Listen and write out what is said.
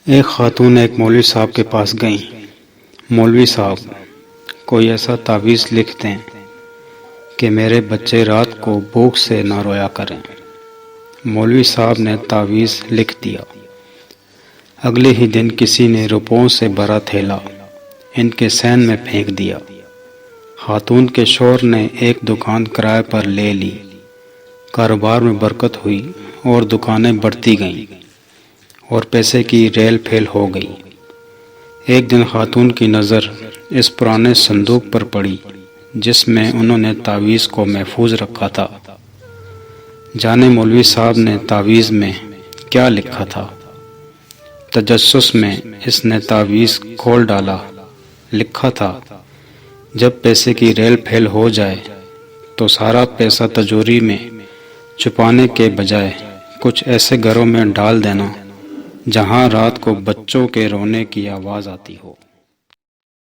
ایک خاتون ایک مولوی صاحب کے پاس گئیں۔ مولوی صاحب، کوئی ایسا تعویذ لکھ دیں کہ میرے بچے رات کو بھوک سے نہ رویا کریں۔ مولوی صاحب نے تعویذ لکھ دیا۔ اگلے ہی دن کسی نے روپوں سے بھرا تھیلا ان کے صحن میں پھینک دیا۔ خاتون کے شوہر نے ایک دکان کرائے پر لے لی۔ کاروبار میں برکت ہوئی اور دکانیں بڑھتی گئیں اور پیسے کی ریل پھیل ہو گئی۔ ایک دن خاتون کی نظر اس پرانے صندوق پر پڑی جس میں انہوں نے تعویذ کو محفوظ رکھا تھا۔ جانے مولوی صاحب نے تعویذ میں کیا لکھا تھا؟ تجسس میں اس نے تعویذ کھول ڈالا۔ لکھا تھا، جب پیسے کی ریل پھیل ہو جائے تو سارا پیسہ تجوری میں چھپانے کے بجائے کچھ ایسے گھروں میں ڈال دینا جہاں رات کو بچوں کے رونے کی آواز آتی ہو۔